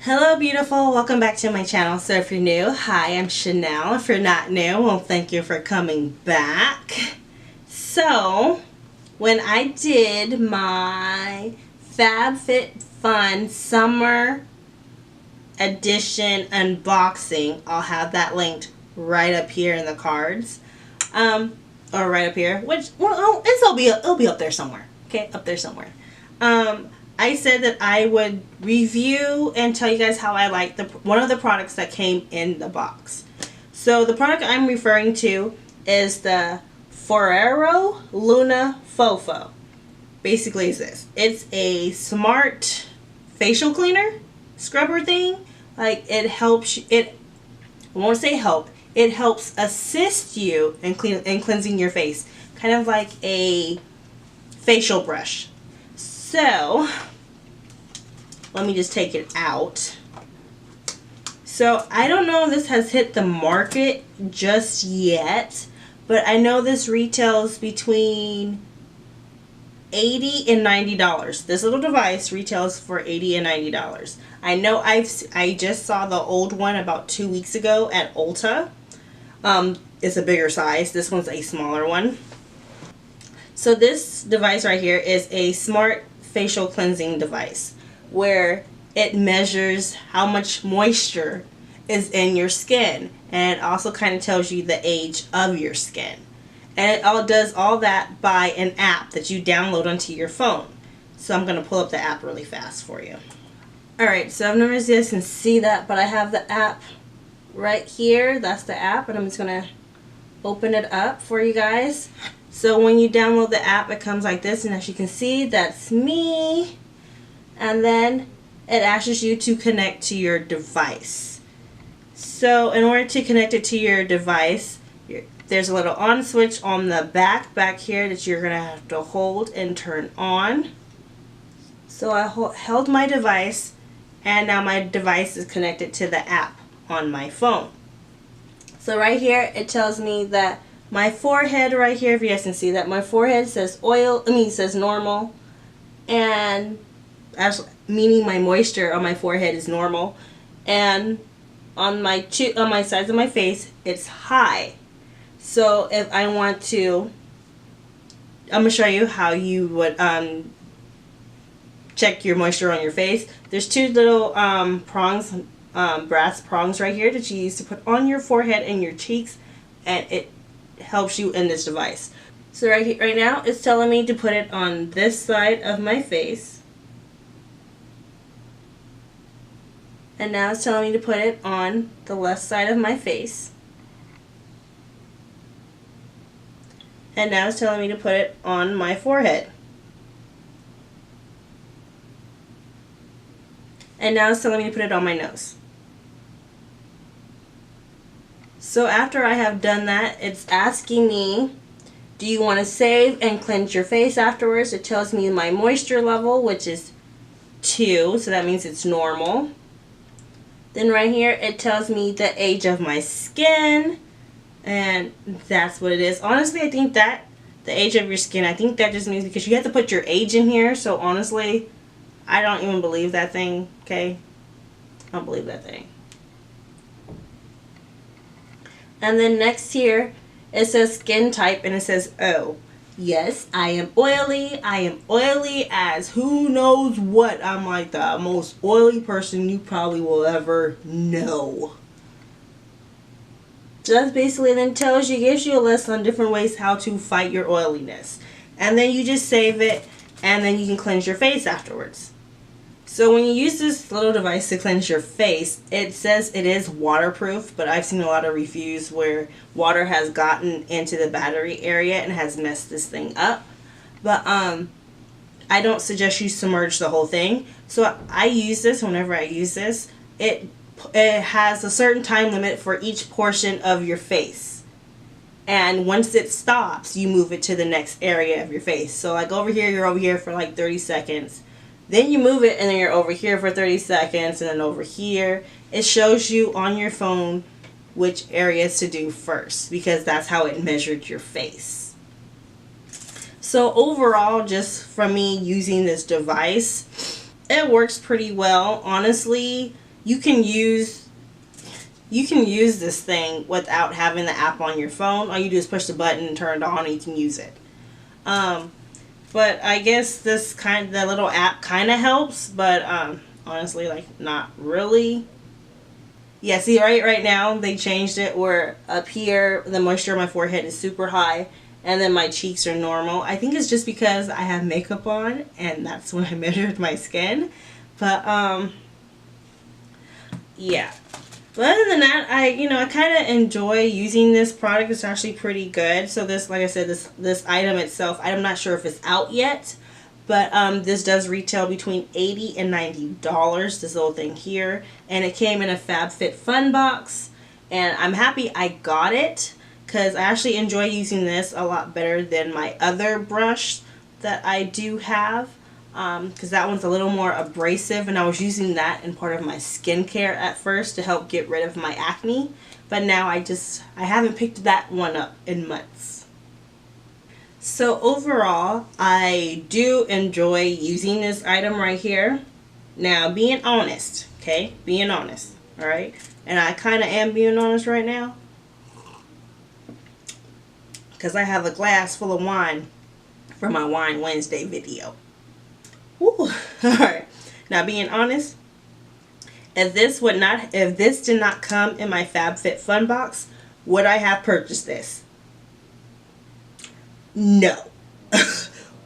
Hello beautiful, welcome back to my channel. So if you're new, hi, I'm Chanel. If you're not new, well, thank you for coming back. So when I did my FabFitFun summer edition unboxing, I'll have that linked right up here in the cards, or right up here, which, well, it'll be up there somewhere. Okay, up there somewhere. I said that I would review and tell you guys how I like one of the products that came in the box. So the product I'm referring to is the Foreo Luna Fofo. Basically, it's this. It's a smart facial cleaner scrubber thing. Like, it helps you, I won't say help. It helps assist you in cleansing your face, kind of like a facial brush. So let me just take it out. So I don't know if this has hit the market just yet, but I know this retails between $80 and $90. This little device retails for $80 and $90. I know I just saw the old one about 2 weeks ago at Ulta. It's a bigger size. This one's a smaller one. So this device right here is a smart facial cleansing device where it measures how much moisture is in your skin, and it also kind of tells you the age of your skin. And it all does all that by an app that you download onto your phone. So I'm going to pull up the app really fast for you. Alright, so I've never seen this and see that, but I have the app right here. That's the app, and I'm just going to open it up for you guys. So when you download the app, it comes like this, and as you can see, that's me. And then it asks you to connect to your device. So in order to connect it to your device, there's a little on switch on the back here that you're going to have to hold and turn on. So I held my device, and now my device is connected to the app on my phone. So right here it tells me that my forehead right here, if you guys can see that, my forehead says says normal, and actually meaning my moisture on my forehead is normal, and on my sides of my face it's high. So if I want to, I'm gonna show you how you would check your moisture on your face. There's two little prongs, brass prongs right here that you use to put on your forehead and your cheeks, and it helps you in this device. So right now it's telling me to put it on this side of my face, and now it's telling me to put it on the left side of my face, and now it's telling me to put it on my forehead, and now it's telling me to put it on my nose. So after I have done that, it's asking me, do you want to save and cleanse your face afterwards? It tells me my moisture level, which is 2, so that means it's normal. Then right here it tells me the age of my skin, and that's what it is. Honestly, I think that the age of your skin, I think that just means because you have to put your age in here. So honestly, I don't even believe that thing, okay? I don't believe that thing. And then next here, it says skin type, and it says, oh, yes, I am oily. I am oily as who knows what. I'm like the most oily person you probably will ever know. So that's basically, then gives you a list on different ways how to fight your oiliness. And then you just save it, and then you can cleanse your face afterwards. So when you use this little device to cleanse your face, it says it is waterproof, but I've seen a lot of reviews where water has gotten into the battery area and has messed this thing up. But I don't suggest you submerge the whole thing. So I use this whenever I use this. It has a certain time limit for each portion of your face. And once it stops, you move it to the next area of your face. So like over here, you're over here for like 30 seconds. Then you move it, and then you're over here for 30 seconds, and then over here. It shows you on your phone which areas to do first, because that's how it measured your face. So overall, just from me using this device, it works pretty well. Honestly, you can use this thing without having the app on your phone. All you do is push the button and turn it on, and you can use it. But I guess the little app kind of helps, but honestly, like, not really. Yeah, see, right now they changed it where up here the moisture on my forehead is super high, and then my cheeks are normal. I think it's just because I have makeup on, and that's when I measured my skin. But yeah. But other than that, I kind of enjoy using this product. It's actually pretty good. So this, like I said, this item itself, I'm not sure if it's out yet, but this does retail between $80 and $90, this little thing here. And it came in a FabFitFun box, and I'm happy I got it because I actually enjoy using this a lot better than my other brush that I do have. Because that one's a little more abrasive, and I was using that in part of my skincare at first to help get rid of my acne, but now I haven't picked that one up in months. So overall, I do enjoy using this item right here. Now, being honest, okay, being honest, all right, and I kind of am being honest right now because I have a glass full of wine for my Wine Wednesday video. Ooh. Alright, now being honest, if this did not come in my FabFitFun box, would I have purchased this? No.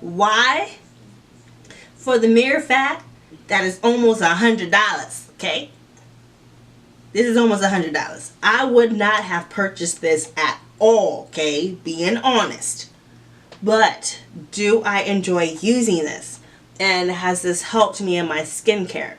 Why? For the mere fact that it's almost $100, okay? This is almost $100. I would not have purchased this at all, okay? Being honest. But do I enjoy using this? And has this helped me in my skincare?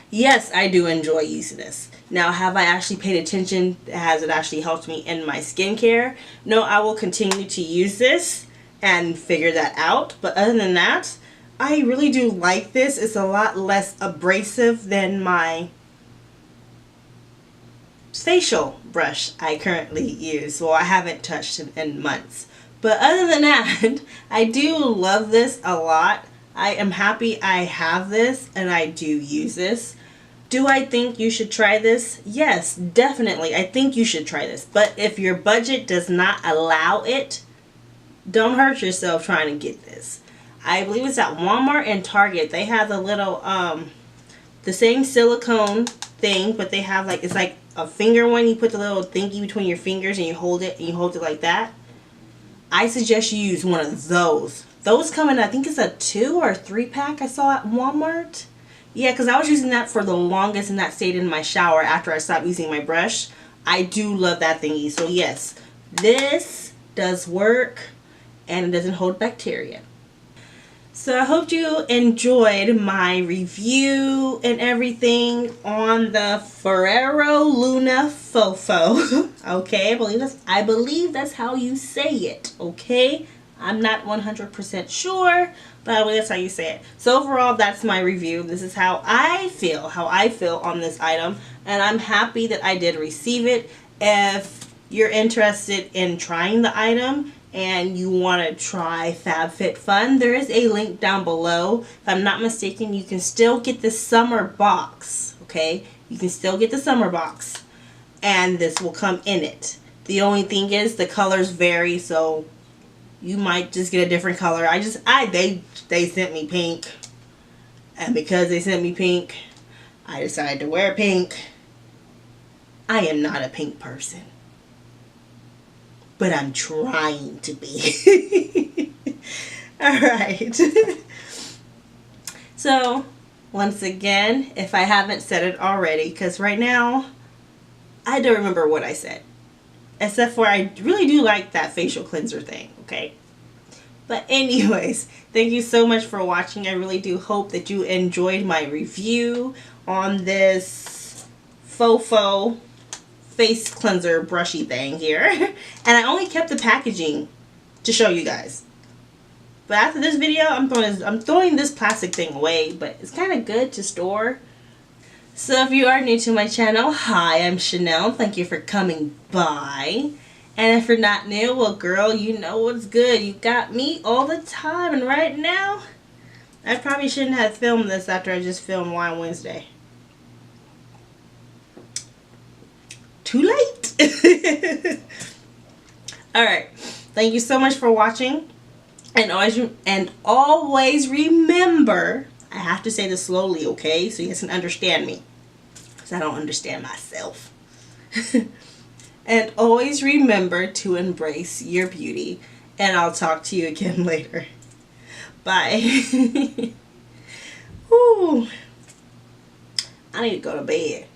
Yes, I do enjoy using this. Now, have I actually paid attention? Has it actually helped me in my skincare? No, I will continue to use this and figure that out. But other than that, I really do like this. It's a lot less abrasive than my facial brush I currently use. Well, I haven't touched it in months. But other than that, I do love this a lot. I am happy I have this and I do use this. Do I think you should try this? Yes, definitely. I think you should try this. But if your budget does not allow it, don't hurt yourself trying to get this. I believe it's at Walmart and Target. They have the little, the same silicone thing, but they have like, it's like a finger one. You put the little thingy between your fingers and you hold it like that. I suggest you use one of those. Those come in, I think it's a 2 or 3 pack I saw at Walmart. Yeah, because I was using that for the longest and that stayed in my shower after I stopped using my brush. I do love that thingy. So yes, this does work and it doesn't hold bacteria. So I hope you enjoyed my review and everything on the Foreo Luna Fofo. Okay, I believe that's how you say it. Okay, I'm not 100% sure, but I believe that's how you say it. So overall, that's my review. This is how I feel on this item, and I'm happy that I did receive it. If you're interested in trying the item and you want to try FabFitFun, there is a link down below. If I'm not mistaken, you can still get the summer box, okay? You can still get the summer box, and this will come in it. The only thing is the colors vary, so you might just get a different color. They sent me pink, and because they sent me pink, I decided to wear pink. I am not a pink person, but I'm trying to be. Alright. So, once again, if I haven't said it already, because right now, I don't remember what I said. Except for I really do like that facial cleanser thing, okay? But anyways, thank you so much for watching. I really do hope that you enjoyed my review on this Fofo face cleanser brushy thing here. And I only kept the packaging to show you guys. But after this video, I'm throwing this plastic thing away, but it's kind of good to store. So if you are new to my channel, hi, I'm Chanel. Thank you for coming by. And if you're not new, well girl, you know what's good. You got me all the time. And right now, I probably shouldn't have filmed this after I just filmed Wine Wednesday. too late. Alright. Thank you so much for watching. And always remember, I have to say this slowly, okay? So you guys can understand me. Because I don't understand myself. And always remember to embrace your beauty. And I'll talk to you again later. Bye. Whew. I need to go to bed.